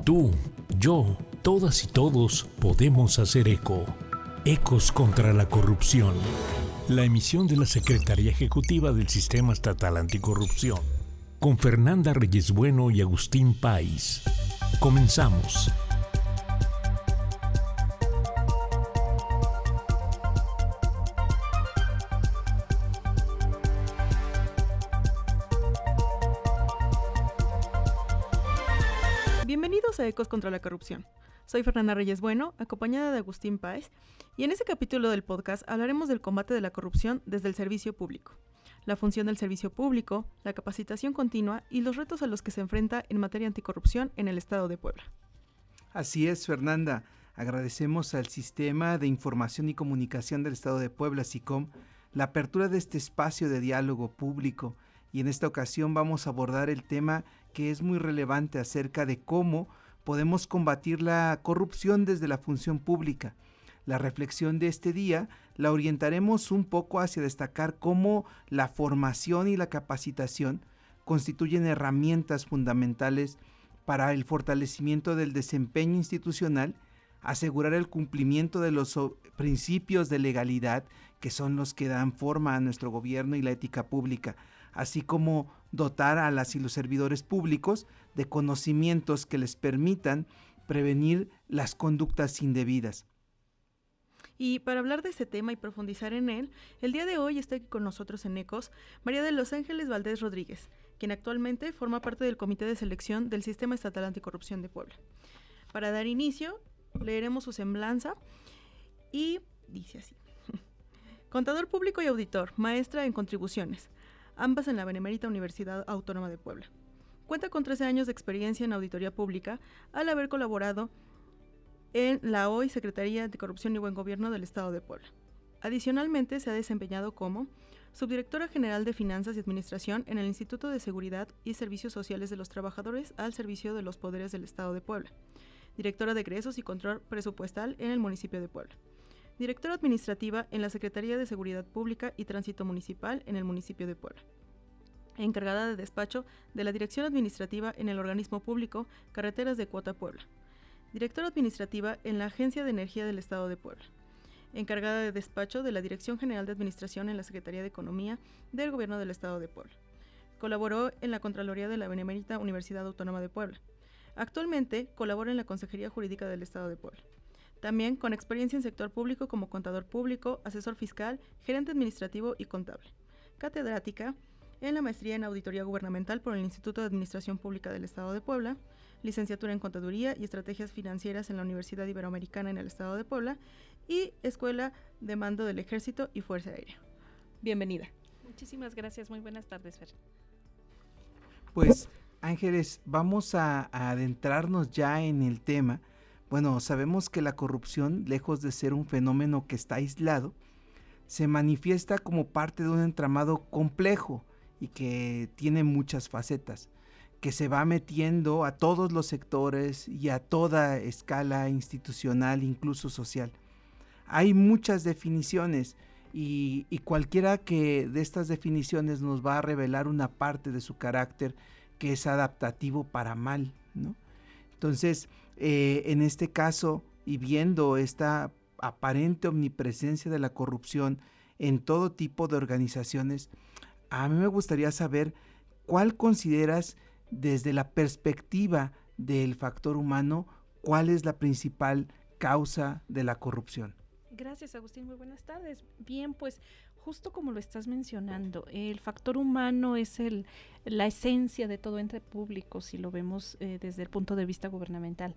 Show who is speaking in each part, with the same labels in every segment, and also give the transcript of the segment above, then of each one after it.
Speaker 1: Tú, yo, todas y todos podemos hacer eco. Ecos contra la corrupción. La emisión de la Secretaría Ejecutiva del Sistema Estatal Anticorrupción. Con Fernanda Reyes Bueno y Agustín Páez. Comenzamos.
Speaker 2: Bienvenidos a Ecos contra la Corrupción. Soy Fernanda Reyes Bueno, acompañada de Agustín Páez, y en este capítulo del podcast hablaremos del combate de la corrupción desde el servicio público, la función del servicio público, la capacitación continua y los retos a los que se enfrenta en materia anticorrupción en el Estado de Puebla.
Speaker 3: Así es, Fernanda. Agradecemos al Sistema de Información y Comunicación del Estado de Puebla, SICOM, la apertura de este espacio de diálogo público, y en esta ocasión vamos a abordar el tema que es muy relevante acerca de cómo podemos combatir la corrupción desde la función pública. La reflexión de este día la orientaremos un poco hacia destacar cómo la formación y la capacitación constituyen herramientas fundamentales para el fortalecimiento del desempeño institucional, asegurar el cumplimiento de los principios de legalidad, que son los que dan forma a nuestro gobierno y la ética pública, así como dotar a las y los servidores públicos de conocimientos que les permitan prevenir las conductas indebidas.
Speaker 2: Y para hablar de este tema y profundizar en él, el día de hoy está aquí con nosotros en ECOS María de los Ángeles Valdés Rodríguez, quien actualmente forma parte del Comité de Selección del Sistema Estatal Anticorrupción de Puebla. Para dar inicio, leeremos su semblanza y dice así. Contador público y auditor, maestra en contribuciones, ambas en la Benemérita Universidad Autónoma de Puebla. Cuenta con 13 años de experiencia en auditoría pública al haber colaborado en la hoy Secretaría de Anticorrupción y Buen Gobierno del Estado de Puebla. Adicionalmente, se ha desempeñado como Subdirectora General de Finanzas y Administración en el Instituto de Seguridad y Servicios Sociales de los Trabajadores al servicio de los poderes del Estado de Puebla. Directora de Egresos y Control Presupuestal en el municipio de Puebla. Directora Administrativa en la Secretaría de Seguridad Pública y Tránsito Municipal en el municipio de Puebla. Encargada de despacho de la Dirección Administrativa en el organismo público Carreteras de Cuota Puebla. Directora Administrativa en la Agencia de Energía del Estado de Puebla. Encargada de despacho de la Dirección General de Administración en la Secretaría de Economía del Gobierno del Estado de Puebla. Colaboró en la Contraloría de la Benemérita Universidad Autónoma de Puebla. Actualmente colabora en la Consejería Jurídica del Estado de Puebla. También con experiencia en sector público como contador público, asesor fiscal, gerente administrativo y contable. Catedrática en la maestría en Auditoría Gubernamental por el Instituto de Administración Pública del Estado de Puebla, licenciatura en Contaduría y Estrategias Financieras en la Universidad Iberoamericana en el Estado de Puebla y Escuela de Mando del Ejército y Fuerza Aérea. Bienvenida.
Speaker 4: Muchísimas gracias, muy buenas tardes, Fer.
Speaker 3: Pues, Ángeles, vamos a adentrarnos ya en el tema. Bueno, sabemos que la corrupción, lejos de ser un fenómeno que está aislado, se manifiesta como parte de un entramado complejo y que tiene muchas facetas, que se va metiendo a todos los sectores y a toda escala institucional, incluso social. Hay muchas definiciones y cualquiera que de estas definiciones nos va a revelar una parte de su carácter que es adaptativo para mal, ¿no? Entonces, en este caso, y viendo esta aparente omnipresencia de la corrupción en todo tipo de organizaciones, a mí me gustaría saber cuál consideras desde la perspectiva del factor humano, cuál es la principal causa de la corrupción.
Speaker 4: Gracias, Agustín, muy buenas tardes. Bien, pues justo como lo estás mencionando, el factor humano es la esencia de todo ente público, si lo vemos desde el punto de vista gubernamental.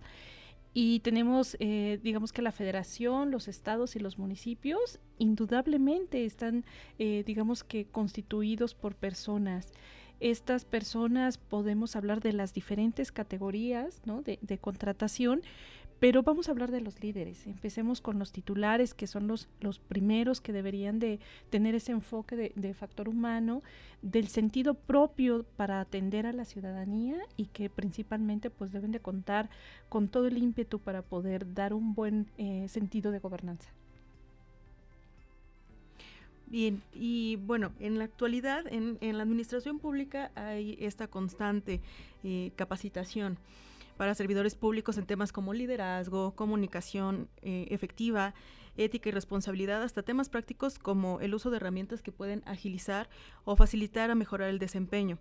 Speaker 4: Y tenemos, digamos que la federación, los estados y los municipios, indudablemente están, digamos que constituidos por personas. Estas personas podemos hablar de las diferentes categorías, ¿no?, de contratación, pero vamos a hablar de los líderes. Empecemos con los titulares, que son los primeros que deberían de tener ese enfoque de factor humano, del sentido propio para atender a la ciudadanía y que principalmente pues deben de contar con todo el ímpetu para poder dar un buen sentido de gobernanza.
Speaker 2: Bien, y bueno, en la actualidad en la administración pública hay esta constante capacitación. para servidores públicos en temas como liderazgo, comunicación efectiva, ética y responsabilidad, hasta temas prácticos como el uso de herramientas que pueden agilizar o facilitar a mejorar el desempeño.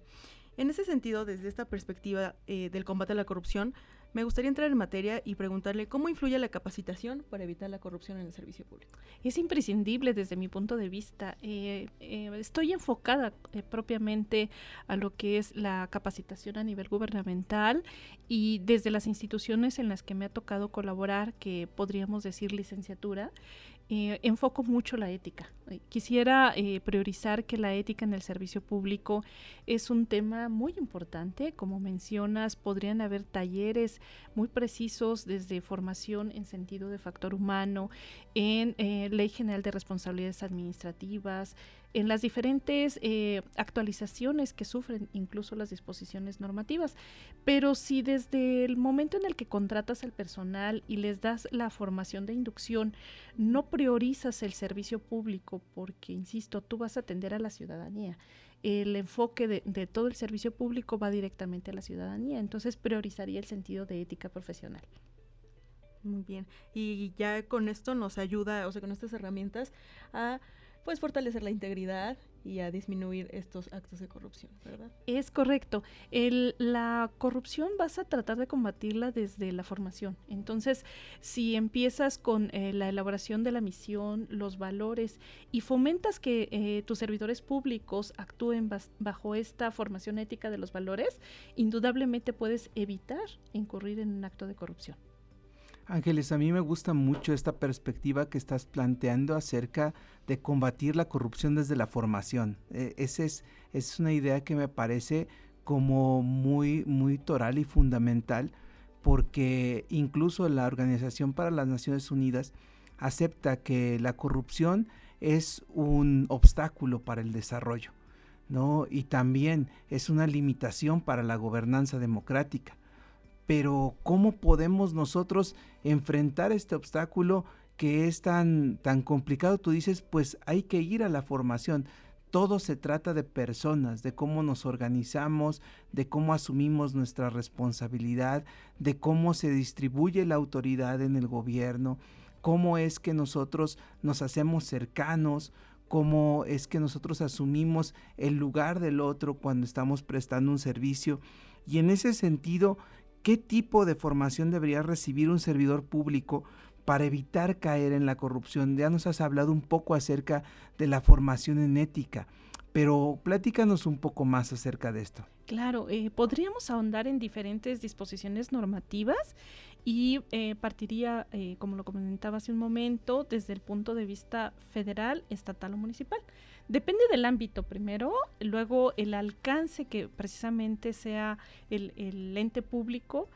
Speaker 2: En ese sentido, desde esta perspectiva del combate a la corrupción, me gustaría entrar en materia y preguntarle cómo influye la capacitación para evitar la corrupción en el servicio público.
Speaker 4: Es imprescindible desde mi punto de vista. Estoy enfocada propiamente a lo que es la capacitación a nivel gubernamental y desde las instituciones en las que me ha tocado colaborar, que podríamos decir licenciatura, enfoco mucho la ética. Quisiera priorizar que la ética en el servicio público es un tema muy importante. Como mencionas, podrían haber talleres muy precisos desde formación en sentido de factor humano, en Ley General de Responsabilidades Administrativas, en las diferentes actualizaciones que sufren incluso las disposiciones normativas. Pero si desde el momento en el que contratas al personal y les das la formación de inducción, no priorizas el servicio público, porque, insisto, tú vas a atender a la ciudadanía. El enfoque de todo el servicio público va directamente a la ciudadanía, entonces priorizaría el sentido de ética profesional.
Speaker 2: Muy bien, y ya con esto nos ayuda, o sea, con estas herramientas, a pues fortalecer la integridad y a disminuir estos actos de corrupción, ¿verdad?
Speaker 4: Es correcto. La corrupción vas a tratar de combatirla desde la formación. Entonces, si empiezas con la elaboración de la misión, los valores, y fomentas que tus servidores públicos actúen bajo esta formación ética de los valores, indudablemente puedes evitar incurrir en un acto de corrupción.
Speaker 3: Ángeles, a mí me gusta mucho esta perspectiva que estás planteando acerca de combatir la corrupción desde la formación. Esa es una idea que me parece como muy, muy toral y fundamental, porque incluso la Organización para las Naciones Unidas acepta que la corrupción es un obstáculo para el desarrollo, ¿no? Y también es una limitación para la gobernanza democrática. Pero ¿cómo podemos nosotros enfrentar este obstáculo que es tan complicado? Tú dices, pues hay que ir a la formación. Todo se trata de personas, de cómo nos organizamos, de cómo asumimos nuestra responsabilidad, de cómo se distribuye la autoridad en el gobierno, cómo es que nosotros nos hacemos cercanos, cómo es que nosotros asumimos el lugar del otro cuando estamos prestando un servicio. Y en ese sentido, ¿qué tipo de formación debería recibir un servidor público para evitar caer en la corrupción? Ya nos has hablado un poco acerca de la formación en ética, pero platícanos un poco más acerca de esto.
Speaker 4: Claro, podríamos ahondar en diferentes disposiciones normativas y partiría, como lo comentaba hace un momento, desde el punto de vista federal, estatal o municipal. Depende del ámbito primero, luego el alcance que precisamente sea el ente público.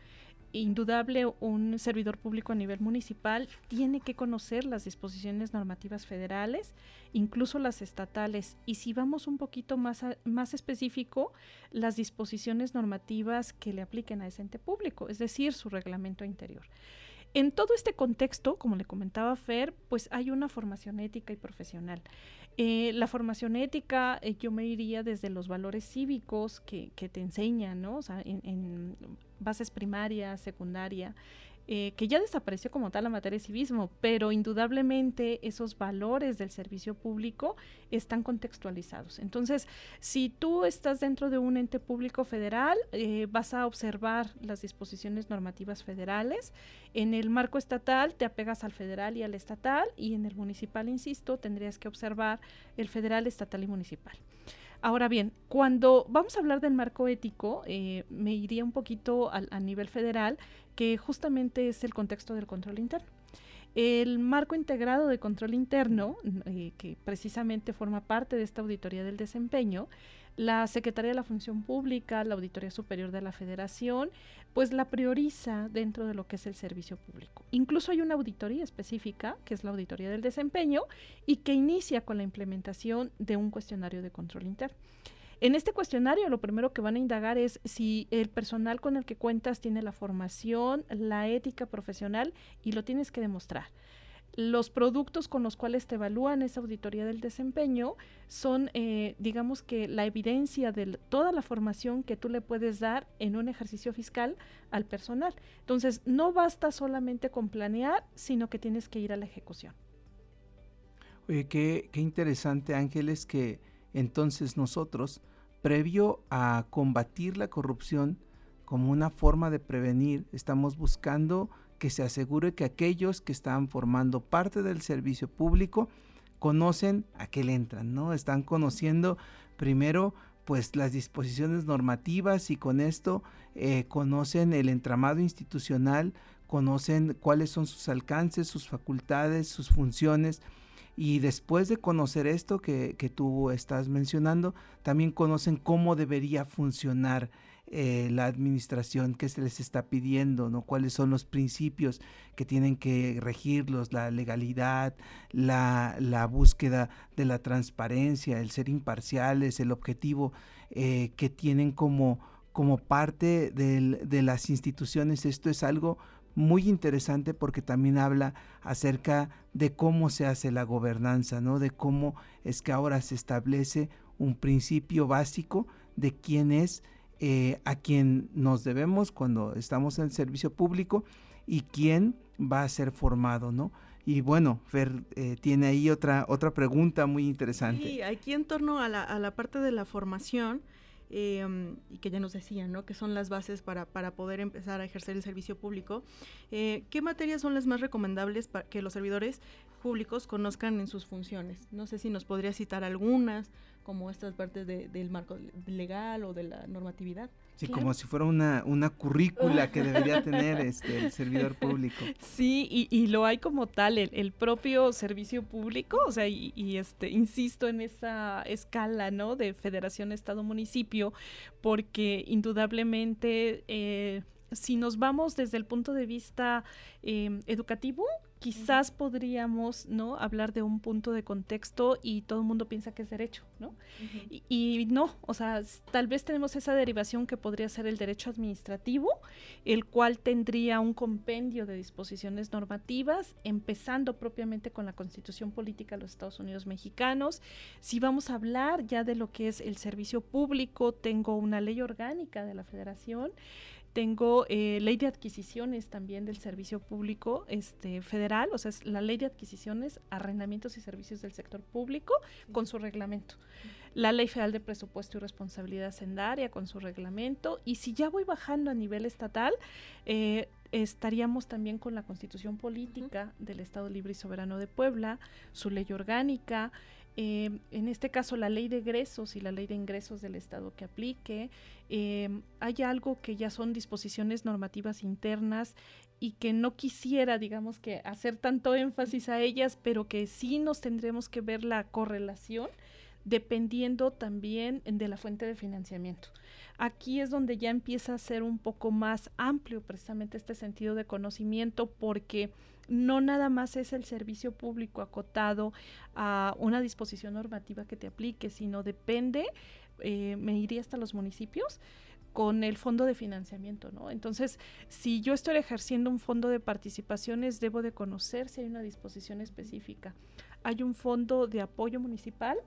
Speaker 4: Indudable, un servidor público a nivel municipal tiene que conocer las disposiciones normativas federales, incluso las estatales, y si vamos un poquito más específico, las disposiciones normativas que le apliquen a ese ente público, es decir, su reglamento interior. En todo este contexto, como le comentaba Fer, pues hay una formación ética y profesional. La formación ética, yo me iría desde los valores cívicos que te enseñan, ¿no? O sea, en bases primaria, secundaria, que ya desapareció como tal la materia de civismo, pero indudablemente esos valores del servicio público están contextualizados. Entonces, si tú estás dentro de un ente público federal, vas a observar las disposiciones normativas federales. En el marco estatal te apegas al federal y al estatal, y en el municipal, insisto, tendrías que observar el federal, estatal y municipal. Ahora bien, cuando vamos a hablar del marco ético, me iría un poquito a nivel federal, que justamente es el contexto del control interno. El marco integrado de control interno, que precisamente forma parte de esta auditoría del desempeño, la Secretaría de la Función Pública, la Auditoría Superior de la Federación, pues la prioriza dentro de lo que es el servicio público. Incluso hay una auditoría específica, que es la Auditoría del Desempeño, y que inicia con la implementación de un cuestionario de control interno. En este cuestionario, lo primero que van a indagar es si el personal con el que cuentas tiene la formación, la ética profesional, y lo tienes que demostrar. Los productos con los cuales te evalúan esa auditoría del desempeño son, digamos que la evidencia de toda la formación que tú le puedes dar en un ejercicio fiscal al personal. Entonces, no basta solamente con planear, sino que tienes que ir a la ejecución.
Speaker 3: Oye, qué interesante, Ángeles, que entonces nosotros, previo a combatir la corrupción como una forma de prevenir, estamos buscando que se asegure que aquellos que están formando parte del servicio público conocen a qué le entran, ¿no? Están conociendo primero pues las disposiciones normativas y con esto conocen el entramado institucional, conocen cuáles son sus alcances, sus facultades, sus funciones. Y después de conocer esto que tú estás mencionando, también conocen cómo debería funcionar la administración, qué se les está pidiendo, ¿no? Cuáles son los principios que tienen que regirlos, la legalidad, la búsqueda de la transparencia, el ser imparciales, el objetivo que tienen como parte de las instituciones. Esto es algo muy interesante porque también habla acerca de cómo se hace la gobernanza, ¿no? De cómo es que ahora se establece un principio básico de quién es a quien nos debemos cuando estamos en el servicio público y quién va a ser formado, ¿no? Y bueno, Fer tiene ahí otra pregunta muy interesante.
Speaker 2: Sí, aquí en torno a la parte de la formación, y que ya nos decían, ¿no? Que son las bases para poder empezar a ejercer el servicio público. ¿Qué materias son las más recomendables para que los servidores públicos conozcan en sus funciones? No sé si nos podría citar algunas, como estas partes del marco legal o de la normatividad.
Speaker 3: Sí,
Speaker 4: Claro.
Speaker 3: como si fuera una currícula que debería tener el servidor público.
Speaker 4: Sí, y lo hay como tal, el propio servicio público, o sea, insisto en esa escala, ¿no? De federación, estado, municipio, porque indudablemente si nos vamos desde el punto de vista educativo, quizás podríamos, ¿no?, hablar de un punto de contexto y todo el mundo piensa que es derecho, ¿no? Uh-huh. Y no, o sea, tal vez tenemos esa derivación que podría ser el derecho administrativo, el cual tendría un compendio de disposiciones normativas, empezando propiamente con la Constitución Política de los Estados Unidos Mexicanos. Si vamos a hablar ya de lo que es el servicio público, tengo una ley orgánica de la Federación. Tengo ley de adquisiciones también del servicio público federal, o sea, es la ley de adquisiciones, arrendamientos y servicios del sector público con su reglamento. La ley federal de presupuesto y responsabilidad hacendaria con su reglamento. Y si ya voy bajando a nivel estatal, estaríamos también con la Constitución Política del Estado Libre y Soberano de Puebla, su ley orgánica, en este caso la ley de egresos y la ley de ingresos del Estado que aplique. Hay algo que ya son disposiciones normativas internas y que no quisiera, digamos, que hacer tanto énfasis a ellas, pero que sí nos tendremos que ver la correlación dependiendo también de la fuente de financiamiento. Aquí es donde ya empieza a ser un poco más amplio precisamente este sentido de conocimiento, porque no nada más es el servicio público acotado a una disposición normativa que te aplique, sino depende, me iría hasta los municipios, con el fondo de financiamiento, ¿no? Entonces, si yo estoy ejerciendo un fondo de participaciones, debo de conocer si hay una disposición específica. Hay un fondo de apoyo municipal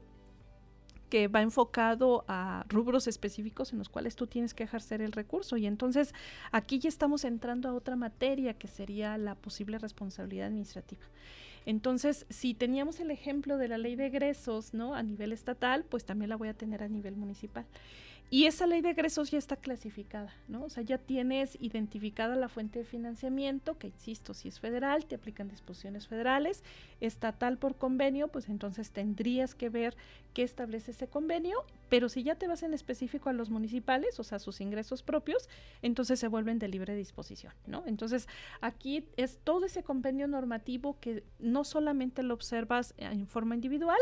Speaker 4: que va enfocado a rubros específicos en los cuales tú tienes que ejercer el recurso, y entonces aquí ya estamos entrando a otra materia que sería la posible responsabilidad administrativa. Entonces, si teníamos el ejemplo de la ley de egresos, ¿no?, a nivel estatal, pues también la voy a tener a nivel municipal. Y esa ley de egresos ya está clasificada, ¿no? O sea, ya tienes identificada la fuente de financiamiento, que insisto, si es federal, te aplican disposiciones federales, estatal por convenio, pues entonces tendrías que ver qué establece ese convenio, pero si ya te vas en específico a los municipales, o sea, sus ingresos propios, entonces se vuelven de libre disposición, ¿no? Entonces, aquí es todo ese convenio normativo que no solamente lo observas en forma individual,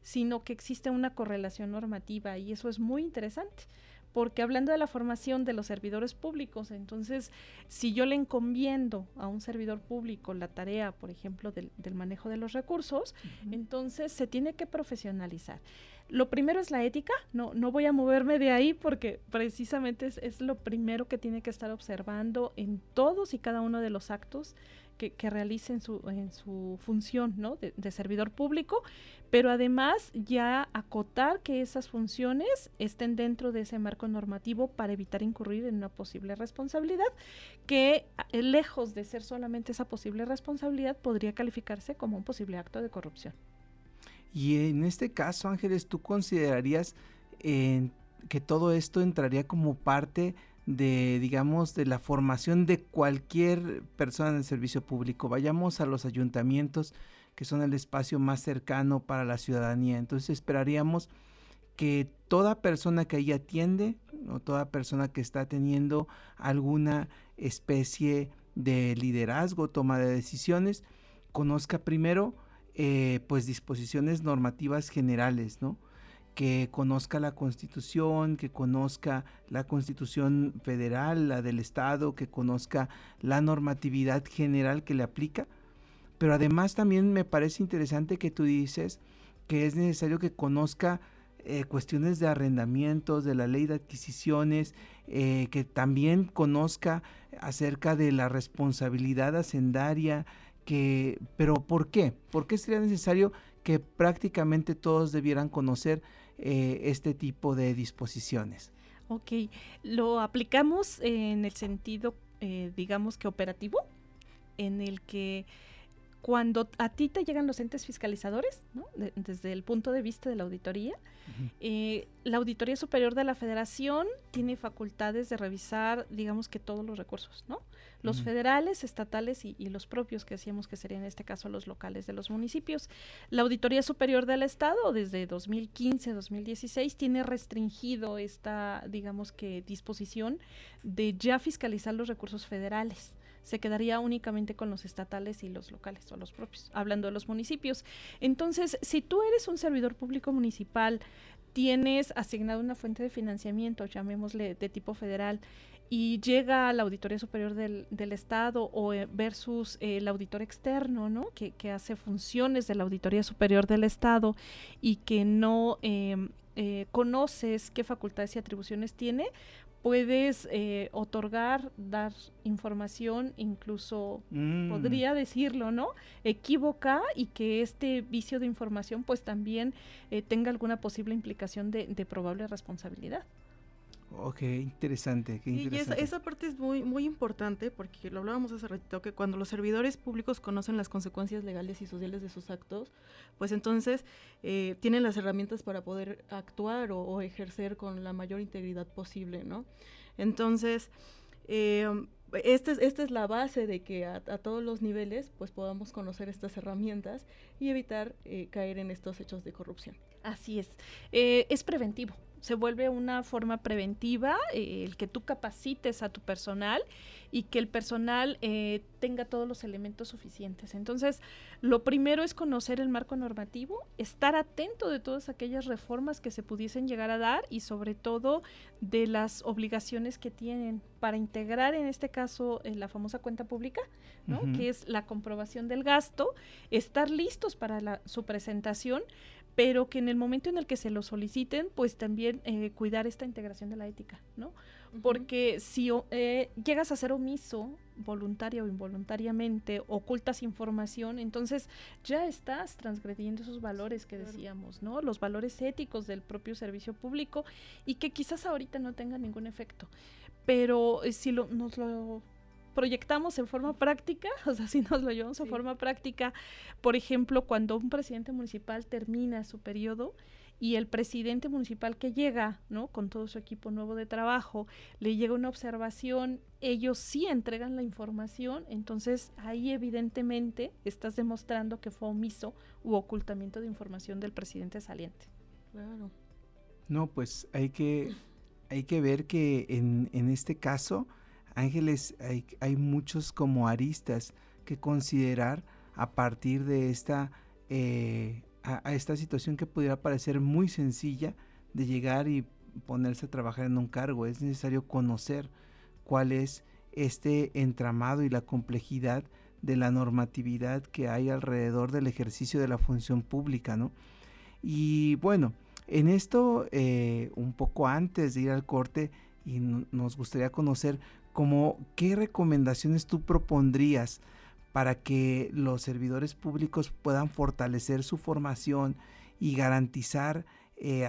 Speaker 4: sino que existe una correlación normativa, y eso es muy interesante, porque hablando de la formación de los servidores públicos, entonces, si yo le encomiendo a un servidor público la tarea, por ejemplo, del manejo de los recursos, uh-huh, entonces se tiene que profesionalizar. Lo primero es la ética, no voy a moverme de ahí porque precisamente es lo primero que tiene que estar observando en todos y cada uno de los actos que realice en su función, ¿no? de servidor público, pero además ya acotar que esas funciones estén dentro de ese marco normativo para evitar incurrir en una posible responsabilidad que, lejos de ser solamente esa posible responsabilidad, podría calificarse como un posible acto de corrupción.
Speaker 3: Y en este caso, Ángeles, ¿tú considerarías que todo esto entraría como parte de, digamos, de la formación de cualquier persona en el servicio público? Vayamos a los ayuntamientos, que son el espacio más cercano para la ciudadanía. Entonces esperaríamos que toda persona que ahí atiende, o toda persona que está teniendo alguna especie de liderazgo, toma de decisiones, conozca primero pues disposiciones normativas generales, ¿no? Que conozca la Constitución, que conozca la Constitución federal, la del Estado, que conozca la normatividad general que le aplica. Pero además también me parece interesante que tú dices que es necesario que conozca cuestiones de arrendamientos, de la ley de adquisiciones, que también conozca acerca de la responsabilidad hacendaria, pero ¿por qué? ¿Por qué sería necesario que prácticamente todos debieran conocer este tipo de disposiciones?
Speaker 4: Ok, lo aplicamos en el sentido, digamos que operativo, en el que cuando a ti te llegan los entes fiscalizadores, ¿no? Desde el punto de vista de la auditoría, la Auditoría Superior de la Federación tiene facultades de revisar, digamos que todos los recursos, ¿no? Los federales, estatales y los propios, que decíamos que serían en este caso los locales de los municipios. La Auditoría Superior del Estado, desde 2015-2016, tiene restringido esta, digamos que, disposición de ya fiscalizar los recursos federales. Se quedaría únicamente con los estatales y los locales o los propios, hablando de los municipios. Entonces, si tú eres un servidor público municipal, tienes asignado una fuente de financiamiento, llamémosle de tipo federal, y llega a la Auditoría Superior del Estado o versus el auditor externo, ¿no? que hace funciones de la Auditoría Superior del Estado y que no conoces qué facultades y atribuciones tiene, puedes otorgar, dar información, incluso podría decirlo, ¿no? Equívoca, y que este vicio de información pues también tenga alguna posible implicación de probable responsabilidad.
Speaker 3: Ok, interesante, qué interesante.
Speaker 2: Y esa parte es muy, muy importante, porque lo hablábamos hace ratito, que cuando los servidores públicos conocen las consecuencias legales y sociales de sus actos, pues entonces tienen las herramientas para poder actuar o ejercer con la mayor integridad posible, ¿no? Entonces, esta es la base de que a todos los niveles pues podamos conocer estas herramientas y evitar caer en estos hechos de corrupción.
Speaker 4: Así es preventivo. Se vuelve una forma preventiva el que tú capacites a tu personal y que el personal tenga todos los elementos suficientes. Entonces, lo primero es conocer el marco normativo, estar atento de todas aquellas reformas que se pudiesen llegar a dar y sobre todo de las obligaciones que tienen para integrar en este caso la famosa cuenta pública, ¿no? Que es la comprobación del gasto, estar listos para su presentación, pero que en el momento en el que se lo soliciten, pues también cuidar esta integración de la ética, ¿no? Porque si llegas a ser omiso, voluntaria o involuntariamente, ocultas información, entonces ya estás transgrediendo esos valores que decíamos, ¿no? Los valores éticos del propio servicio público, y que quizás ahorita no tengan ningún efecto. Pero si nos lo proyectamos en forma práctica, o sea, si nos lo llevamos a forma práctica, por ejemplo, cuando un presidente municipal termina su periodo y el presidente municipal que llega, ¿no? Con todo su equipo nuevo de trabajo, le llega una observación, ellos sí entregan la información, entonces ahí evidentemente estás demostrando que fue omiso u ocultamiento de información del presidente saliente.
Speaker 2: Claro.
Speaker 3: No, pues hay que ver que en este caso, Ángeles, hay muchos como aristas que considerar a partir de esta a esta situación que pudiera parecer muy sencilla de llegar y ponerse a trabajar en un cargo. Es necesario conocer cuál es este entramado y la complejidad de la normatividad que hay alrededor del ejercicio de la función pública, ¿no? Y bueno, En esto, un poco antes de ir al corte, y nos gustaría conocer qué recomendaciones tú propondrías para que los servidores públicos puedan fortalecer su formación y garantizar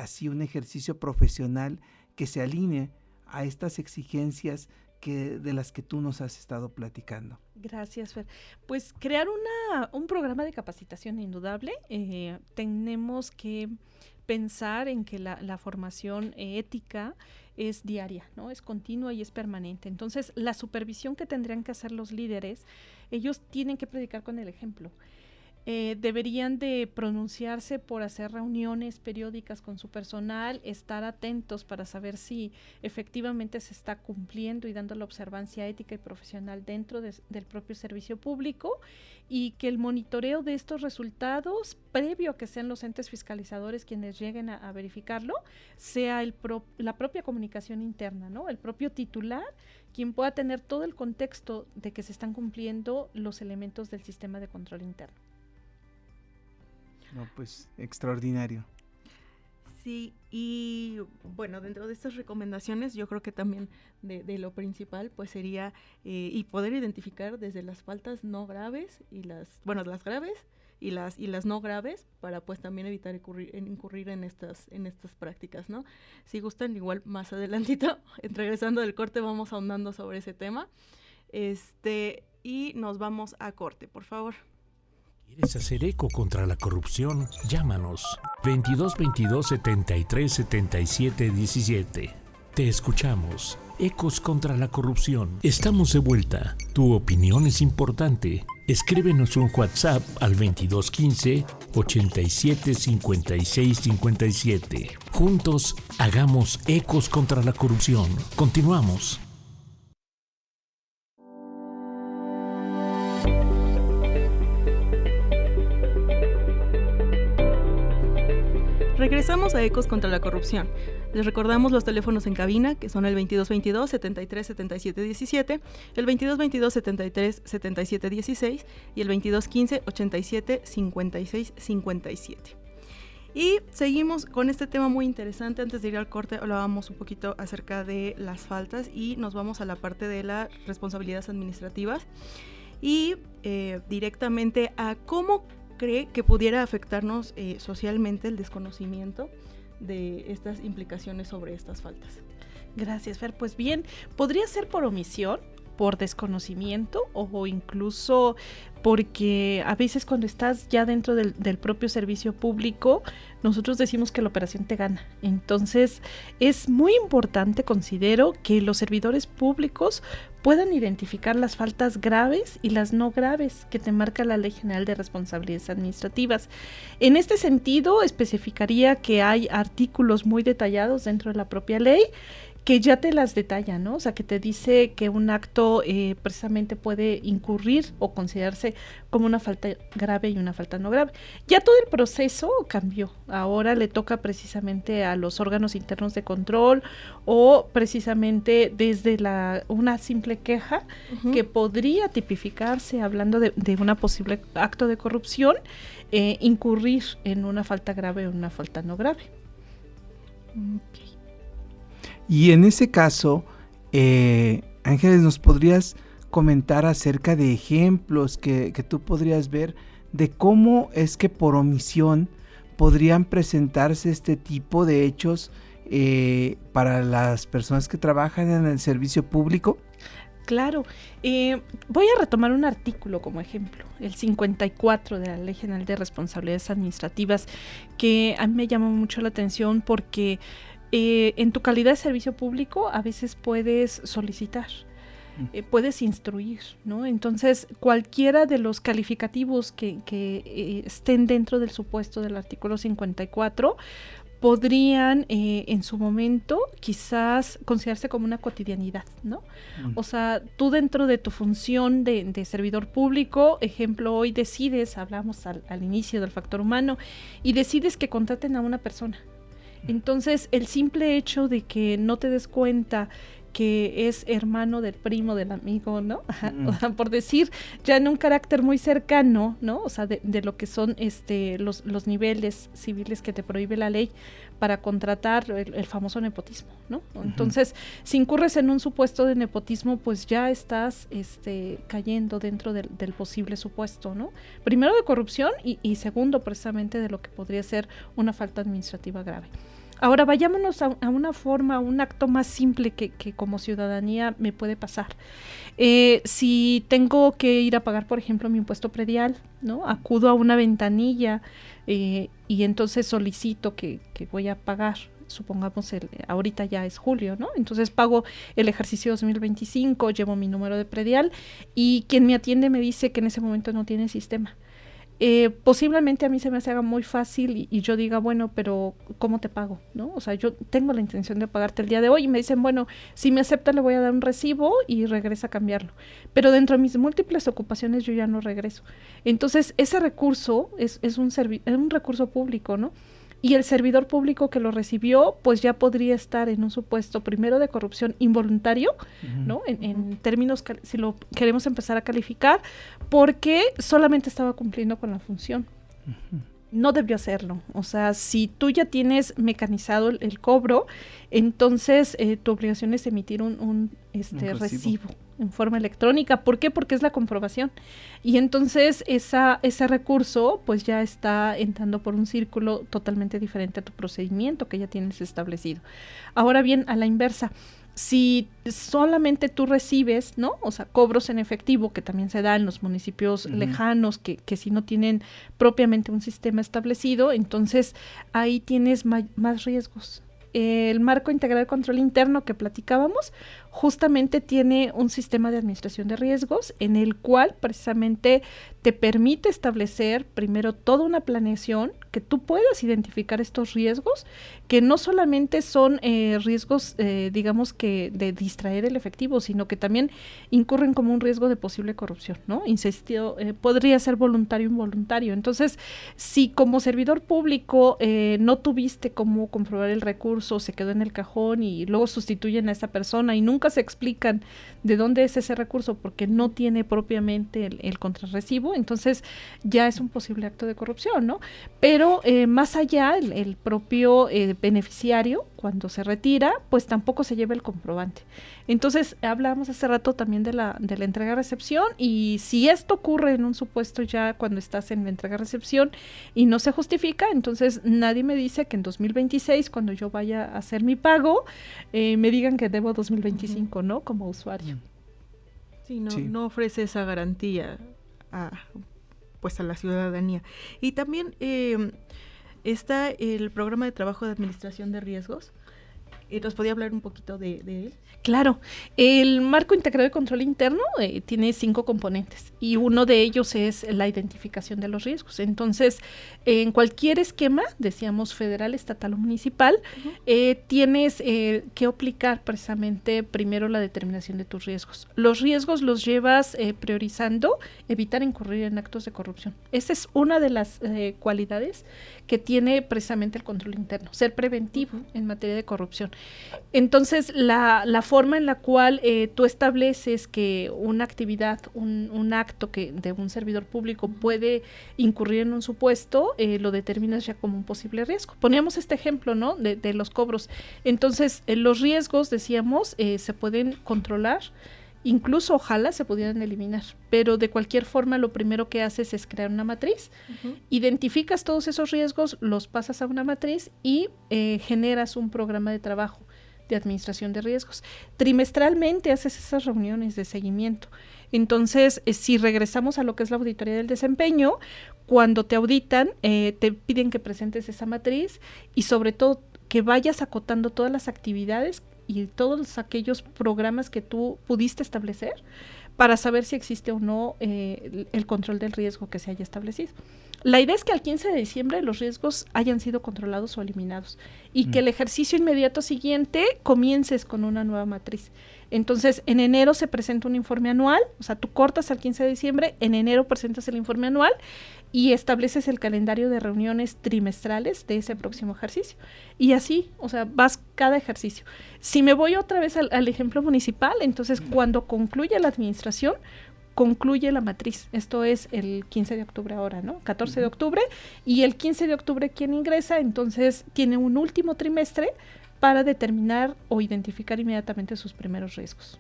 Speaker 3: así un ejercicio profesional que se alinee a estas exigencias de las que tú nos has estado platicando.
Speaker 4: Gracias, Fer. Pues crear un programa de capacitación indudable. Tenemos que pensar en que la formación ética es diaria, ¿no? Es continua y es permanente. Entonces, la supervisión que tendrían que hacer los líderes, ellos tienen que predicar con el ejemplo. Deberían de pronunciarse por hacer reuniones periódicas con su personal, estar atentos para saber si efectivamente se está cumpliendo y dando la observancia ética y profesional dentro del propio servicio público, y que el monitoreo de estos resultados, previo a que sean los entes fiscalizadores quienes lleguen a verificarlo, sea la propia comunicación interna, ¿no? El propio titular quien pueda tener todo el contexto de que se están cumpliendo los elementos del sistema de control interno.
Speaker 3: No, pues extraordinario.
Speaker 2: Sí, y bueno, dentro de estas recomendaciones yo creo que también de lo principal pues sería y poder identificar desde las faltas no graves y las graves y las no graves, para pues también evitar incurrir en estas prácticas, ¿no? Si gustan, igual más adelantito, regresando del corte, vamos ahondando sobre ese tema. Y nos vamos a corte, por favor.
Speaker 1: ¿Quieres hacer eco contra la corrupción? Llámanos 22 22 73 77 17. Te escuchamos. Ecos contra la corrupción. Estamos de vuelta. Tu opinión es importante. Escríbenos un WhatsApp al 22 15 87 56 57. Juntos hagamos ecos contra la corrupción. Continuamos.
Speaker 2: Regresamos a Ecos contra la Corrupción. Les recordamos los teléfonos en cabina, que son el 2222 73 77 17, el 2222 73 77 16 y el 2215 87 56 57. Y seguimos con este tema muy interesante. Antes de ir al corte hablábamos un poquito acerca de las faltas y nos vamos a la parte de las responsabilidades administrativas y directamente a cómo cree que pudiera afectarnos socialmente el desconocimiento de estas implicaciones sobre estas faltas.
Speaker 4: Gracias, Fer. Pues bien, podría ser por omisión, por desconocimiento o incluso porque a veces cuando estás ya dentro del propio servicio público, nosotros decimos que la operación te gana. Entonces, es muy importante, considero, que los servidores públicos puedan identificar las faltas graves y las no graves que te marca la Ley General de Responsabilidades Administrativas. En este sentido, especificaría que hay artículos muy detallados dentro de la propia ley que ya te las detalla, ¿no? O sea, que te dice que un acto precisamente puede incurrir o considerarse como una falta grave y una falta no grave. Ya todo el proceso cambió. Ahora le toca precisamente a los órganos internos de control o precisamente desde una simple queja que podría tipificarse hablando de una posible acto de corrupción, incurrir en una falta grave o una falta no grave.
Speaker 2: Okay.
Speaker 3: Y en ese caso, Ángeles, ¿nos podrías comentar acerca de ejemplos que tú podrías ver de cómo es que por omisión podrían presentarse este tipo de hechos para las personas que trabajan en el servicio público?
Speaker 4: Claro, voy a retomar un artículo como ejemplo, el 54 de la Ley General de Responsabilidades Administrativas, que a mí me llamó mucho la atención porque en tu calidad de servicio público a veces puedes solicitar, puedes instruir, ¿no? Entonces, cualquiera de los calificativos que estén dentro del supuesto del artículo 54 podrían en su momento quizás considerarse como una cotidianidad, ¿no? O sea, tú dentro de tu función de servidor público, ejemplo, hoy decides, hablamos al inicio del factor humano, y decides que contraten a una persona. Entonces, el simple hecho de que no te des cuenta que es hermano del primo del amigo, ¿no? O sea, por decir, ya en un carácter muy cercano, ¿no? O sea, de lo que son los niveles civiles que te prohíbe la ley para contratar el famoso nepotismo, ¿no? Entonces, si incurres en un supuesto de nepotismo, pues ya estás cayendo dentro del posible supuesto, ¿no? Primero de corrupción y segundo precisamente de lo que podría ser una falta administrativa grave. Ahora vayámonos a una forma, a un acto más simple que como ciudadanía me puede pasar. Si tengo que ir a pagar, por ejemplo, mi impuesto predial, ¿no? Acudo a una ventanilla y entonces solicito que voy a pagar, supongamos ahorita ya es julio, ¿no? Entonces pago el ejercicio 2025, llevo mi número de predial y quien me atiende me dice que en ese momento no tiene sistema. Posiblemente a mí se me haga muy fácil y yo diga, bueno, pero ¿cómo te pago? ¿No? O sea, yo tengo la intención de pagarte el día de hoy y me dicen, bueno, si me acepta le voy a dar un recibo y regresa a cambiarlo. Pero dentro de mis múltiples ocupaciones yo ya no regreso. Entonces, ese recurso es un recurso público, ¿no? Y el servidor público que lo recibió, pues ya podría estar en un supuesto primero de corrupción involuntario, ¿no? En términos, si lo queremos empezar a calificar, porque solamente estaba cumpliendo con la función. No debió hacerlo. O sea, si tú ya tienes mecanizado el cobro, entonces tu obligación es emitir un recibo en forma electrónica. ¿Por qué? Porque es la comprobación. Y entonces ese recurso pues ya está entrando por un círculo totalmente diferente a tu procedimiento que ya tienes establecido. Ahora bien, a la inversa, si solamente tú recibes, ¿no? O sea, cobros en efectivo, que también se da en los municipios lejanos, que si no tienen propiamente un sistema establecido, entonces ahí tienes más riesgos. El marco integral de control interno que platicábamos justamente tiene un sistema de administración de riesgos en el cual precisamente te permite establecer primero toda una planeación que tú puedas identificar estos riesgos, que no solamente son riesgos, digamos que de distraer el efectivo, sino que también incurren como un riesgo de posible corrupción, ¿no? Insistió, podría ser voluntario o involuntario. Entonces, si como servidor público no tuviste cómo comprobar el recurso, se quedó en el cajón y luego sustituyen a esa persona y nunca se explican de dónde es ese recurso porque no tiene propiamente el contrarrecibo, entonces ya es un posible acto de corrupción, ¿no? Pero más allá, el propio beneficiario, cuando se retira, pues tampoco se lleva el comprobante. Entonces, hablábamos hace rato también de la entrega-recepción, y si esto ocurre en un supuesto ya cuando estás en la entrega-recepción y no se justifica, entonces nadie me dice que en 2026, cuando yo vaya a hacer mi pago, me digan que debo 2025, ¿no? Como usuario.
Speaker 2: Sí, no ofrece esa garantía a la ciudadanía. Y también está el programa de trabajo de administración de riesgos. ¿Nos podía hablar un poquito de él?
Speaker 4: Claro, el marco integrado de control interno tiene 5 componentes y uno de ellos es la identificación de los riesgos. Entonces, en cualquier esquema, decíamos federal, estatal o municipal, tienes que aplicar precisamente primero la determinación de tus riesgos. Los riesgos los llevas priorizando evitar incurrir en actos de corrupción. Esa es una de las cualidades que tiene precisamente el control interno, ser preventivo en materia de corrupción. Entonces, la forma en la cual tú estableces que una actividad, un acto que de un servidor público puede incurrir en un supuesto, lo determinas ya como un posible riesgo. Poníamos este ejemplo, ¿no? De los cobros. Entonces, los riesgos, decíamos, se pueden controlar, incluso ojalá se pudieran eliminar, pero de cualquier forma lo primero que haces es crear una matriz, identificas todos esos riesgos, los pasas a una matriz y generas un programa de trabajo de administración de riesgos. Trimestralmente haces esas reuniones de seguimiento. Entonces, si regresamos a lo que es la auditoría del desempeño, cuando te auditan, te piden que presentes esa matriz y sobre todo que vayas acotando todas las actividades y todos aquellos programas que tú pudiste establecer para saber si existe o no el control del riesgo que se haya establecido. La idea es que al 15 de diciembre los riesgos hayan sido controlados o eliminados y que el ejercicio inmediato siguiente comiences con una nueva matriz. Entonces, en enero se presenta un informe anual, o sea, tú cortas al 15 de diciembre, en enero presentas el informe anual y estableces el calendario de reuniones trimestrales de ese próximo ejercicio. Y así, o sea, vas cada ejercicio. Si me voy otra vez al ejemplo municipal, entonces cuando concluye la administración, concluye la matriz. Esto es el 15 de octubre ahora, ¿no? 14 de octubre. Y el 15 de octubre, ¿quién ingresa? Entonces tiene un último trimestre para determinar o identificar inmediatamente sus primeros riesgos.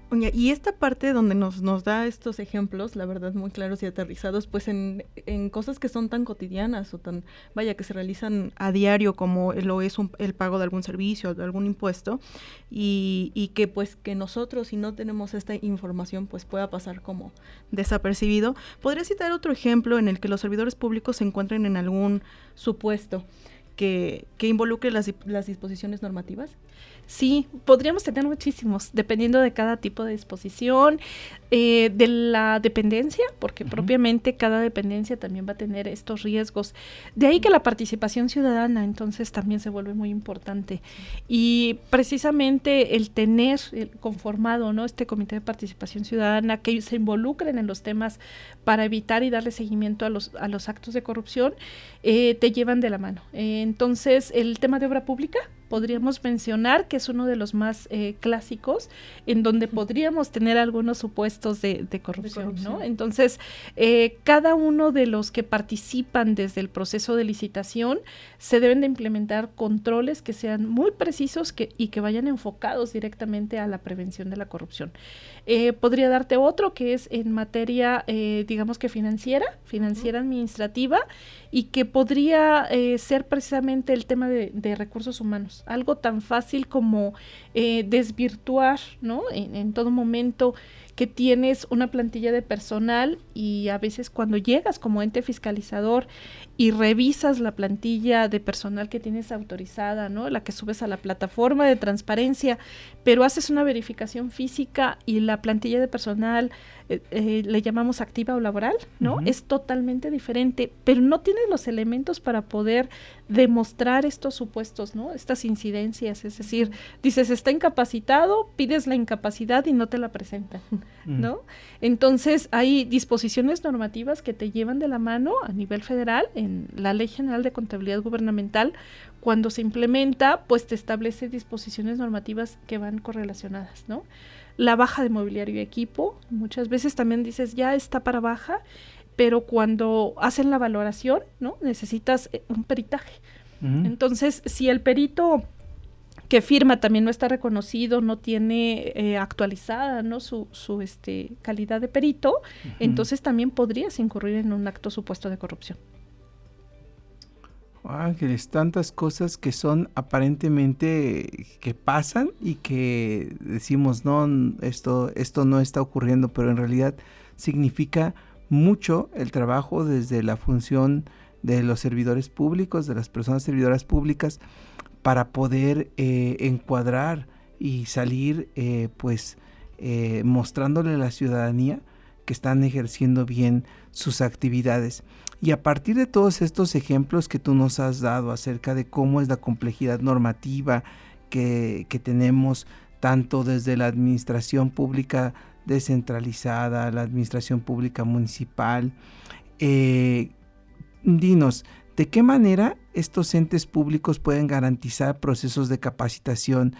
Speaker 2: Oye, y esta parte donde nos da estos ejemplos, la verdad, muy claros y aterrizados, pues en cosas que son tan cotidianas o tan, vaya, que se realizan a diario, como lo es el pago de algún servicio, de algún impuesto, y que pues que nosotros, si no tenemos esta información, pues pueda pasar como desapercibido. ¿Podría citar otro ejemplo en el que los servidores públicos se encuentren en algún supuesto que involucre las disposiciones normativas?
Speaker 4: Sí, podríamos tener muchísimos, dependiendo de cada tipo de disposición, de la dependencia, porque propiamente cada dependencia también va a tener estos riesgos. De ahí que la participación ciudadana entonces también se vuelve muy importante. Y precisamente el tener conformado, ¿no?, este comité de participación ciudadana, que se involucren en los temas para evitar y darle seguimiento a los actos de corrupción, te llevan de la mano. Entonces, el tema de obra pública, podríamos mencionar que es uno de los más clásicos, en donde podríamos tener algunos supuestos de corrupción, ¿no? Entonces, cada uno de los que participan desde el proceso de licitación se deben de implementar controles que sean muy precisos y que vayan enfocados directamente a la prevención de la corrupción. Podría darte otro que es en materia, digamos que financiera administrativa, y que podría ser precisamente el tema de recursos humanos. Algo tan fácil como desvirtuar, ¿no?, en todo momento, que tienes una plantilla de personal y a veces cuando llegas como ente fiscalizador y revisas la plantilla de personal que tienes autorizada, ¿no?, la que subes a la plataforma de transparencia, pero haces una verificación física y la plantilla de personal le llamamos activa o laboral, ¿no? Es totalmente diferente, pero no tienes los elementos para poder demostrar estos supuestos, ¿no?, estas incidencias. Es decir, dices, está incapacitado, pides la incapacidad y no te la presentan, ¿no? Entonces, hay disposiciones normativas que te llevan de la mano a nivel federal. En la Ley General de Contabilidad Gubernamental, cuando se implementa, pues te establece disposiciones normativas que van correlacionadas, ¿no? La baja de mobiliario y equipo, muchas veces también dices, ya está para baja, pero cuando hacen la valoración, ¿no?, necesitas un peritaje. Entonces, si el perito que firma también no está reconocido, no tiene actualizada, ¿no?, su calidad de perito, entonces también podrías incurrir en un acto supuesto de corrupción.
Speaker 3: Ángeles, tantas cosas que son aparentemente que pasan y que decimos, no, esto no está ocurriendo, pero en realidad significa mucho el trabajo desde la función de los servidores públicos, de las personas servidoras públicas, para poder encuadrar y salir mostrándole a la ciudadanía que están ejerciendo bien sus actividades. Y a partir de todos estos ejemplos que tú nos has dado acerca de cómo es la complejidad normativa que tenemos, tanto desde la administración pública descentralizada, la administración pública municipal, dinos, ¿de qué manera estos entes públicos pueden garantizar procesos de capacitación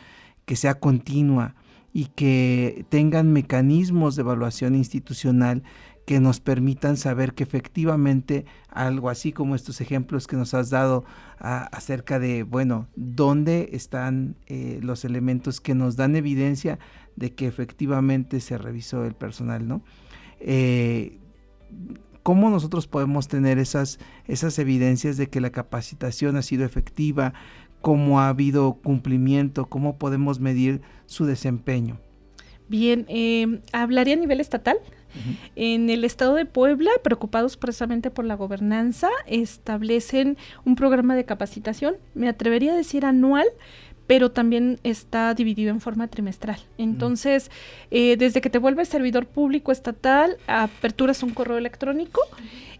Speaker 3: que sea continua y que tengan mecanismos de evaluación institucional que nos permitan saber que efectivamente algo así como estos ejemplos que nos has dado acerca de, bueno, dónde están los elementos que nos dan evidencia de que efectivamente se revisó el personal, ¿no? ¿Cómo nosotros podemos tener esas evidencias de que la capacitación ha sido efectiva? ¿Cómo ha habido cumplimiento? ¿Cómo podemos medir su desempeño?
Speaker 4: Bien, hablaría a nivel estatal. En el estado de Puebla, preocupados precisamente por la gobernanza, establecen un programa de capacitación, me atrevería a decir anual, pero también está dividido en forma trimestral. Entonces, desde que te vuelves servidor público estatal, aperturas un correo electrónico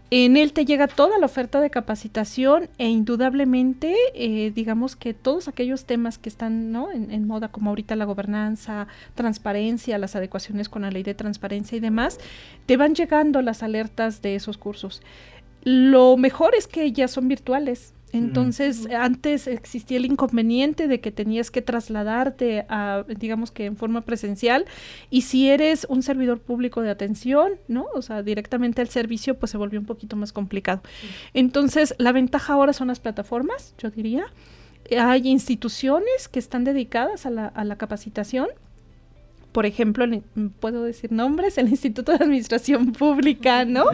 Speaker 4: En él te llega toda la oferta de capacitación e indudablemente, digamos que todos aquellos temas que están, ¿no?, en moda, como ahorita la gobernanza, transparencia, las adecuaciones con la ley de transparencia y demás, te van llegando las alertas de esos cursos. Lo mejor es que ya son virtuales. Entonces, antes existía el inconveniente de que tenías que trasladarte a, digamos que en forma presencial, y si eres un servidor público de atención, ¿no?, o sea, directamente al servicio, pues se volvió un poquito más complicado. Entonces, la ventaja ahora son las plataformas, yo diría. Hay instituciones que están dedicadas a la capacitación. Por ejemplo, puedo decir nombres, el Instituto de Administración Pública, ¿no?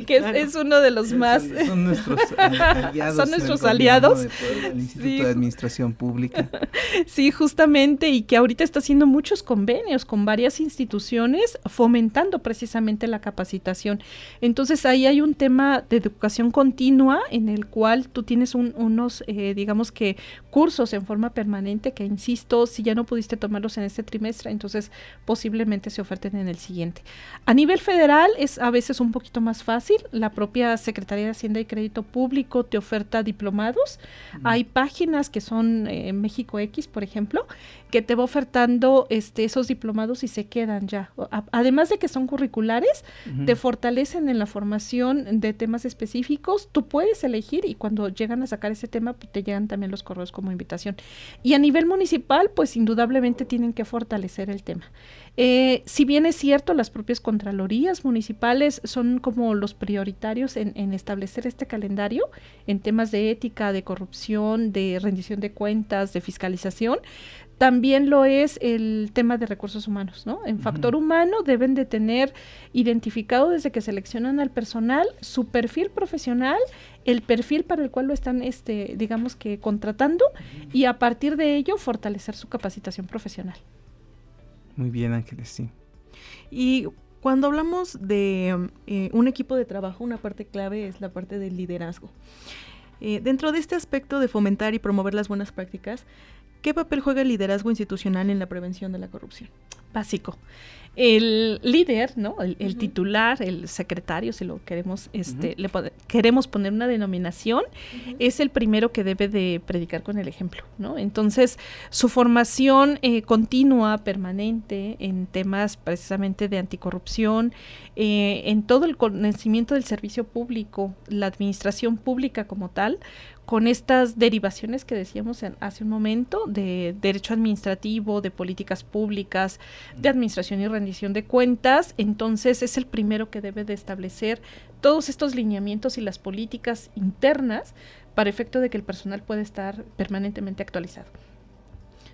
Speaker 4: Que es uno de los más...
Speaker 3: Son nuestros aliados.
Speaker 4: Son nuestros aliados.
Speaker 3: El Instituto de Administración Pública.
Speaker 4: Sí, justamente, y que ahorita está haciendo muchos convenios con varias instituciones fomentando precisamente la capacitación. Entonces, ahí hay un tema de educación continua en el cual tú tienes unos, digamos que, cursos en forma permanente que, insisto, si ya no pudiste tomarlos en este trimestre, entonces posiblemente se oferten en el siguiente. A nivel federal es a veces un poquito más fácil. La propia Secretaría de Hacienda y Crédito Público te oferta diplomados. Hay páginas que son México X, por ejemplo, que te va ofertando esos diplomados y se quedan ya. Además de que son curriculares, te fortalecen en la formación de temas específicos. Tú puedes elegir y cuando llegan a sacar ese tema, pues te llegan también los correos como invitación. Y a nivel municipal, pues indudablemente tienen que fortalecer el tema. Si bien es cierto, las propias contralorías municipales son como los prioritarios en establecer este calendario en temas de ética, de corrupción, de rendición de cuentas, de fiscalización, también lo es el tema de recursos humanos, ¿no? En factor humano deben de tener identificado desde que seleccionan al personal su perfil profesional, el perfil para el cual lo están, digamos que contratando, y a partir de ello fortalecer su capacitación profesional.
Speaker 3: Muy bien, Ángeles, sí.
Speaker 2: Y cuando hablamos de un equipo de trabajo, una parte clave es la parte del liderazgo. Dentro de este aspecto de fomentar y promover las buenas prácticas, ¿qué papel juega el liderazgo institucional en la prevención de la corrupción?
Speaker 4: Básico. El líder, ¿no? El titular, el secretario, si lo queremos, queremos poner una denominación, es el primero que debe de predicar con el ejemplo, ¿no? Entonces, su formación continua, permanente, en temas precisamente de anticorrupción, en todo el conocimiento del servicio público, la administración pública como tal, con estas derivaciones que decíamos hace un momento, de derecho administrativo, de políticas públicas, de administración y rendición de cuentas. Entonces es el primero que debe de establecer todos estos lineamientos y las políticas internas para efecto de que el personal pueda estar permanentemente actualizado.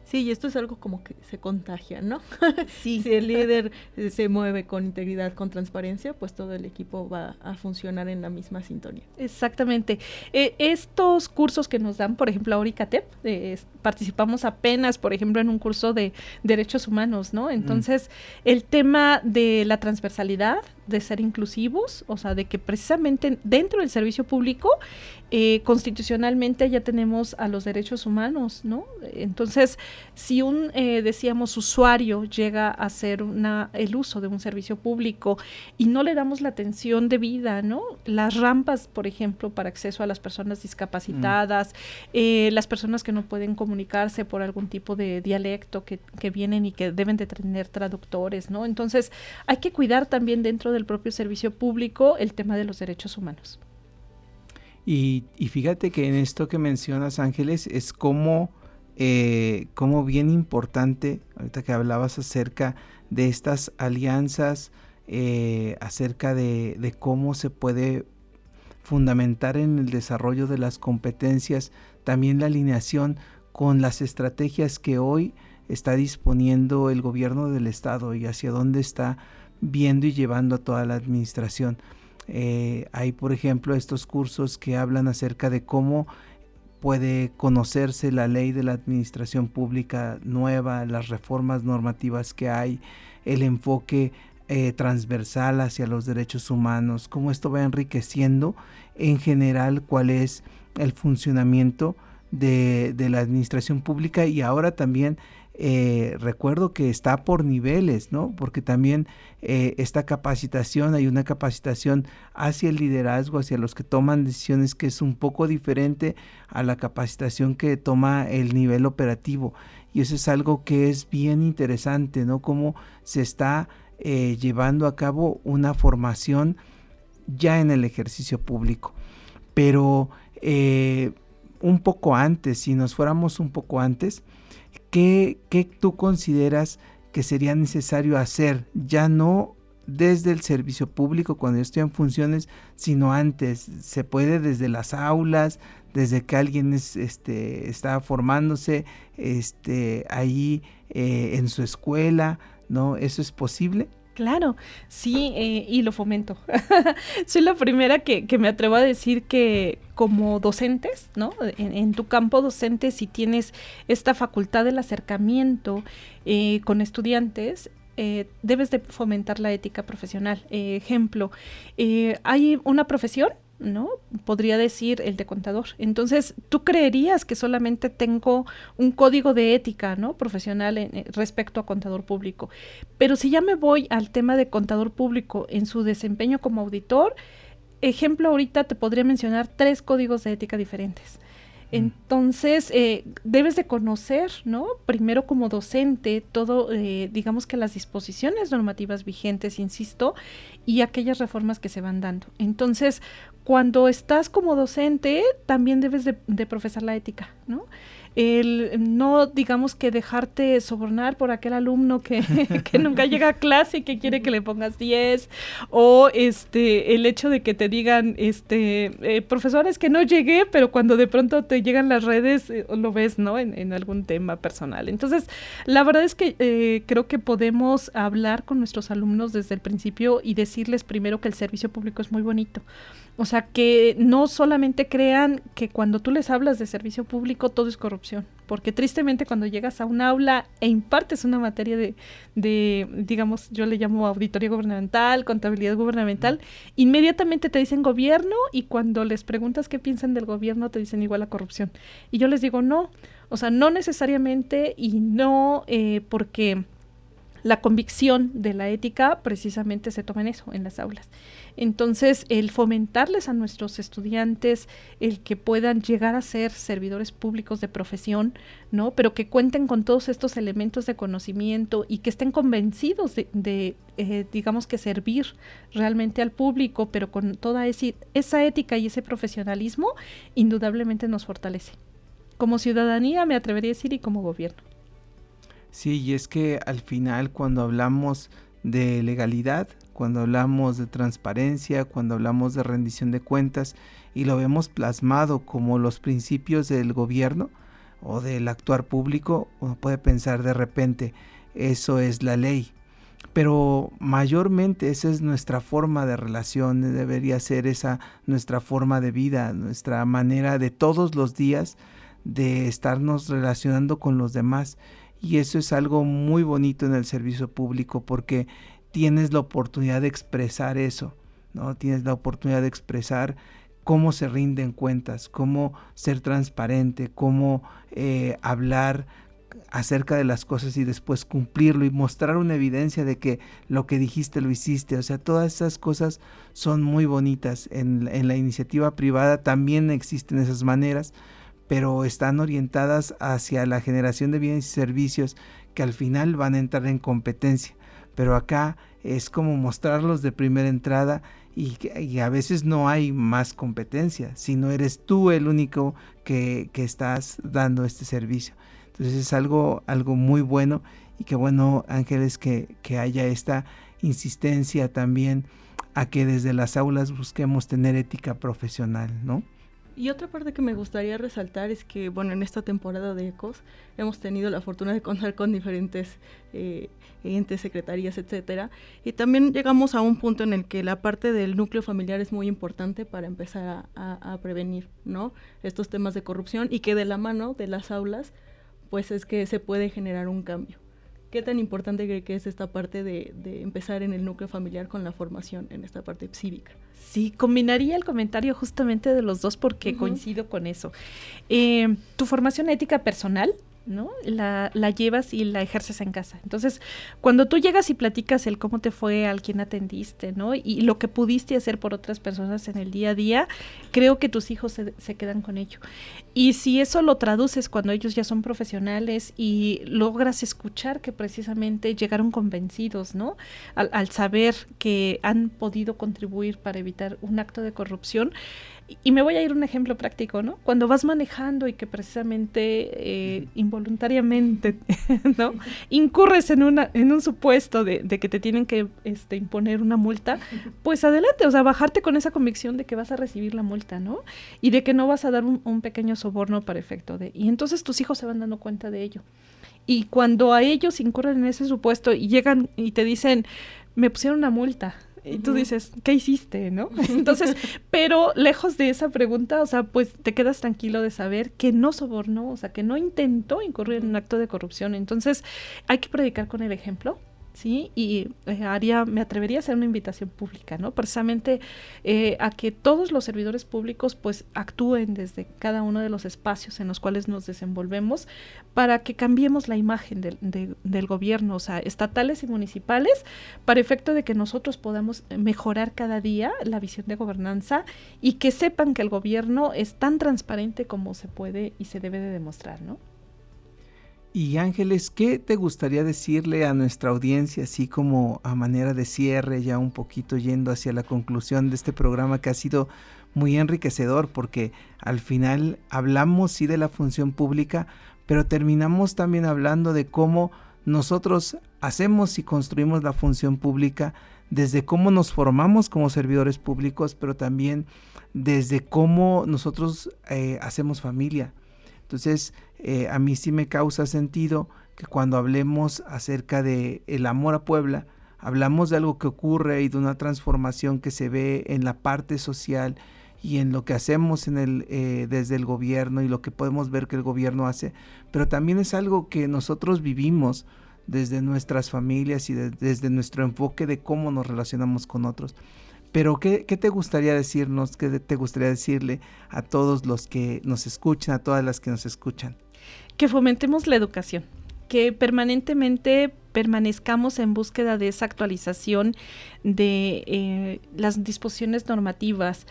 Speaker 2: Sí, y esto es algo como que se contagia, ¿no?
Speaker 4: Sí.
Speaker 2: Si el líder se mueve con integridad, con transparencia, pues todo el equipo va a funcionar en la misma sintonía.
Speaker 4: Exactamente. Estos cursos que nos dan, por ejemplo, ahora ICATEP, participamos apenas, por ejemplo, en un curso de derechos humanos, ¿no? Entonces, el tema de la transversalidad, de ser inclusivos, o sea, de que precisamente dentro del servicio público, constitucionalmente ya tenemos a los derechos humanos, ¿no? Entonces, si decíamos, usuario llega a hacer el uso de un servicio público y no le damos la atención debida, ¿no? Las rampas, por ejemplo, para acceso a las personas discapacitadas, las personas que no pueden comunicarse por algún tipo de dialecto que vienen y que deben de tener traductores, ¿no? Entonces, hay que cuidar también dentro del propio servicio público el tema de los derechos humanos.
Speaker 3: Y fíjate que en esto que mencionas, Ángeles, es como bien importante, ahorita que hablabas acerca de estas alianzas, acerca de cómo se puede fundamentar en el desarrollo de las competencias, también la alineación con las estrategias que hoy está disponiendo el gobierno del estado y hacia dónde está viendo y llevando a toda la administración. Hay, por ejemplo, estos cursos que hablan acerca de cómo puede conocerse la ley de la administración pública nueva, las reformas normativas que hay, el enfoque transversal hacia los derechos humanos, cómo esto va enriqueciendo en general cuál es el funcionamiento de la administración pública y ahora también recuerdo que está por niveles, ¿no? Porque también esta capacitación, hay una capacitación hacia el liderazgo, hacia los que toman decisiones, que es un poco diferente a la capacitación que toma el nivel operativo. Y eso es algo que es bien interesante, ¿no? Cómo se está llevando a cabo una formación ya en el ejercicio público. Pero un poco antes, si nos fuéramos un poco antes, ¿qué tú consideras que sería necesario hacer? Ya no desde el servicio público cuando yo estoy en funciones, sino antes. Se puede desde las aulas, desde que alguien está formándose ahí en su escuela, ¿no? ¿Eso es posible?
Speaker 4: Claro, sí, y lo fomento. Soy la primera que me atrevo a decir que como docentes, ¿no? En tu campo docente, si tienes esta facultad del acercamiento con estudiantes, debes de fomentar la ética profesional. Ejemplo, hay una profesión, ¿no? Podría decir el de contador. Entonces, tú creerías que solamente tengo un código de ética, ¿no? Profesional respecto a contador público. Pero si ya me voy al tema de contador público en su desempeño como auditor, ejemplo, ahorita te podría mencionar 3 códigos de ética diferentes. Entonces, debes de conocer, ¿no? Primero como docente, todo, digamos que las disposiciones normativas vigentes, insisto, y aquellas reformas que se van dando. Entonces, cuando estás como docente, también debes de profesar la ética, ¿no? No, digamos que dejarte sobornar por aquel alumno que nunca llega a clase y que quiere que le pongas 10, o el hecho de que te digan, profesores, que no llegué, pero cuando de pronto te llegan las redes, lo ves, ¿no? En algún tema personal. Entonces, la verdad es que creo que podemos hablar con nuestros alumnos desde el principio y decirles primero que el servicio público es muy bonito. O sea, que no solamente crean que cuando tú les hablas de servicio público todo es corrupción, porque tristemente cuando llegas a un aula e impartes una materia de digamos, yo le llamo auditoría gubernamental, contabilidad gubernamental, inmediatamente te dicen gobierno, y cuando les preguntas qué piensan del gobierno te dicen igual a corrupción. Y yo les digo no, o sea, no necesariamente, y no porque la convicción de la ética precisamente se toma en eso, en las aulas. Entonces, el fomentarles a nuestros estudiantes el que puedan llegar a ser servidores públicos de profesión, ¿no? Pero que cuenten con todos estos elementos de conocimiento y que estén convencidos de digamos que servir realmente al público, pero con toda esa ética y ese profesionalismo, indudablemente nos fortalece. Como ciudadanía, me atrevería a decir, y como gobierno.
Speaker 3: Sí, y es que al final cuando hablamos de legalidad, cuando hablamos de transparencia, cuando hablamos de rendición de cuentas y lo vemos plasmado como los principios del gobierno o del actuar público, uno puede pensar de repente, eso es la ley. Pero mayormente esa es nuestra forma de relación, debería ser esa nuestra forma de vida, nuestra manera de todos los días de estarnos relacionando con los demás. Y eso es algo muy bonito en el servicio público porque tienes la oportunidad de expresar eso, ¿no? Tienes la oportunidad de expresar cómo se rinden cuentas, cómo ser transparente, cómo hablar acerca de las cosas y después cumplirlo y mostrar una evidencia de que lo que dijiste lo hiciste. O sea, todas esas cosas son muy bonitas. En la iniciativa privada también existen esas maneras, pero están orientadas hacia la generación de bienes y servicios que al final van a entrar en competencia. Pero acá es como mostrarlos de primera entrada y a veces no hay más competencia, sino eres tú el único que estás dando este servicio. Entonces es algo muy bueno y qué bueno, Ángeles, que haya esta insistencia también a que desde las aulas busquemos tener ética profesional, ¿no?
Speaker 2: Y otra parte que me gustaría resaltar es que, bueno, en esta temporada de ECOS hemos tenido la fortuna de contar con diferentes entes, secretarías, etcétera, y también llegamos a un punto en el que la parte del núcleo familiar es muy importante para empezar a prevenir, ¿no?, estos temas de corrupción, y que de la mano de las aulas, pues es que se puede generar un cambio. ¿Qué tan importante cree que es esta parte de empezar en el núcleo familiar con la formación en esta parte cívica?
Speaker 4: Sí, combinaría el comentario justamente de los dos porque coincido con eso. Tu formación ética personal, ¿no? La llevas y la ejerces en casa. Entonces, cuando tú llegas y platicas el cómo te fue, al quién atendiste, ¿no? Y lo que pudiste hacer por otras personas en el día a día, creo que tus hijos se quedan con ello. Y si eso lo traduces cuando ellos ya son profesionales y logras escuchar que precisamente llegaron convencidos, ¿no? Al saber que han podido contribuir para evitar un acto de corrupción. Y me voy a ir a un ejemplo práctico, ¿no? Cuando vas manejando y que precisamente involuntariamente, ¿no? Incurres en un supuesto de que te tienen que imponer una multa, pues adelante, o sea, bajarte con esa convicción de que vas a recibir la multa, ¿no? Y de que no vas a dar un pequeño soborno para efecto de... Y entonces tus hijos se van dando cuenta de ello. Y cuando a ellos incurren en ese supuesto y llegan y te dicen, me pusieron una multa, y tú dices, ¿qué hiciste, no? Entonces, pero lejos de esa pregunta, o sea, pues te quedas tranquilo de saber que no sobornó, o sea, que no intentó incurrir en un acto de corrupción. Entonces, hay que predicar con el ejemplo, ¿sí? Y me atrevería a hacer una invitación pública, ¿no? Precisamente a que todos los servidores públicos pues actúen desde cada uno de los espacios en los cuales nos desenvolvemos para que cambiemos la imagen del gobierno, o sea, estatales y municipales, para efecto de que nosotros podamos mejorar cada día la visión de gobernanza y que sepan que el gobierno es tan transparente como se puede y se debe de demostrar, ¿no?
Speaker 3: Y Ángeles, ¿qué te gustaría decirle a nuestra audiencia, así como a manera de cierre, ya un poquito yendo hacia la conclusión de este programa que ha sido muy enriquecedor, porque al final hablamos sí de la función pública, pero terminamos también hablando de cómo nosotros hacemos y construimos la función pública, desde cómo nos formamos como servidores públicos, pero también desde cómo nosotros hacemos familia. Entonces, a mí sí me causa sentido que cuando hablemos acerca de el amor a Puebla, hablamos de algo que ocurre y de una transformación que se ve en la parte social y en lo que hacemos desde el gobierno y lo que podemos ver que el gobierno hace, pero también es algo que nosotros vivimos desde nuestras familias y desde nuestro enfoque de cómo nos relacionamos con otros. Pero ¿qué te gustaría decirnos, qué te gustaría decirle a todos los que nos escuchan, a todas las que nos escuchan?
Speaker 4: Que fomentemos la educación, que permanentemente permanezcamos en búsqueda de esa actualización de las disposiciones normativas.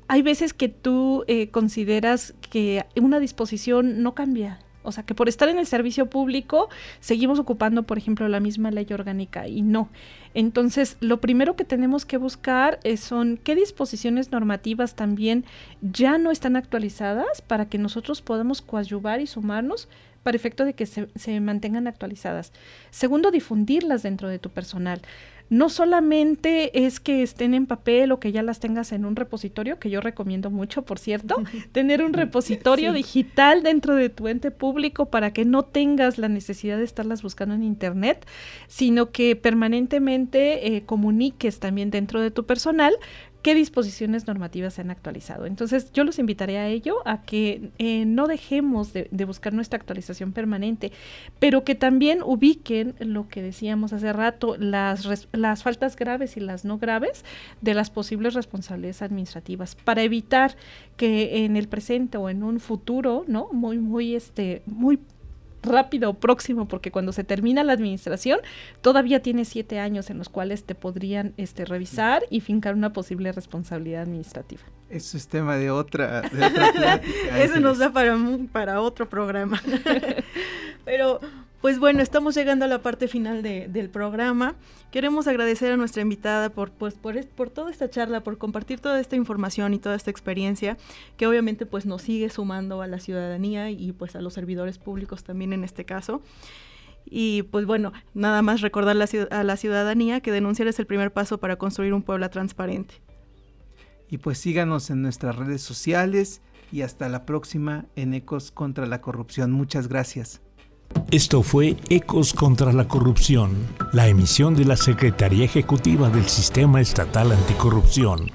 Speaker 4: Hay veces que tú consideras que una disposición no cambia. O sea, que por estar en el servicio público seguimos ocupando, por ejemplo, la misma ley orgánica y no. Entonces, lo primero que tenemos que buscar son qué disposiciones normativas también ya no están actualizadas para que nosotros podamos coadyuvar y sumarnos para efecto de que se mantengan actualizadas. Segundo, difundirlas dentro de tu personal. No solamente es que estén en papel o que ya las tengas en un repositorio, que yo recomiendo mucho, por cierto, tener un repositorio digital dentro de tu ente público para que no tengas la necesidad de estarlas buscando en internet, sino que permanentemente comuniques también dentro de tu personal qué disposiciones normativas se han actualizado. Entonces, yo los invitaré a ello, a que no dejemos de buscar nuestra actualización permanente, pero que también ubiquen lo que decíamos hace rato, las faltas graves y las no graves de las posibles responsabilidades administrativas, para evitar que en el presente o en un futuro, ¿no? muy rápido o próximo, porque cuando se termina la administración todavía tienes 7 años en los cuales te podrían revisar y fincar una posible responsabilidad administrativa.
Speaker 3: Eso es tema de otra plática.
Speaker 2: Eso nos da para otro programa. Pero pues bueno, estamos llegando a la parte final del programa. Queremos agradecer a nuestra invitada por toda esta charla, por compartir toda esta información y toda esta experiencia, que obviamente pues nos sigue sumando a la ciudadanía y pues a los servidores públicos también en este caso. Y pues bueno, nada más recordar a la ciudadanía que denunciar es el primer paso para construir un Puebla transparente.
Speaker 3: Y pues síganos en nuestras redes sociales y hasta la próxima en Ecos contra la Corrupción. Muchas gracias.
Speaker 1: Esto fue Ecos contra la Corrupción, la emisión de la Secretaría Ejecutiva del Sistema Estatal Anticorrupción.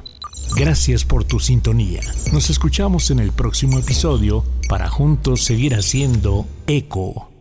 Speaker 1: Gracias por tu sintonía. Nos escuchamos en el próximo episodio para juntos seguir haciendo eco.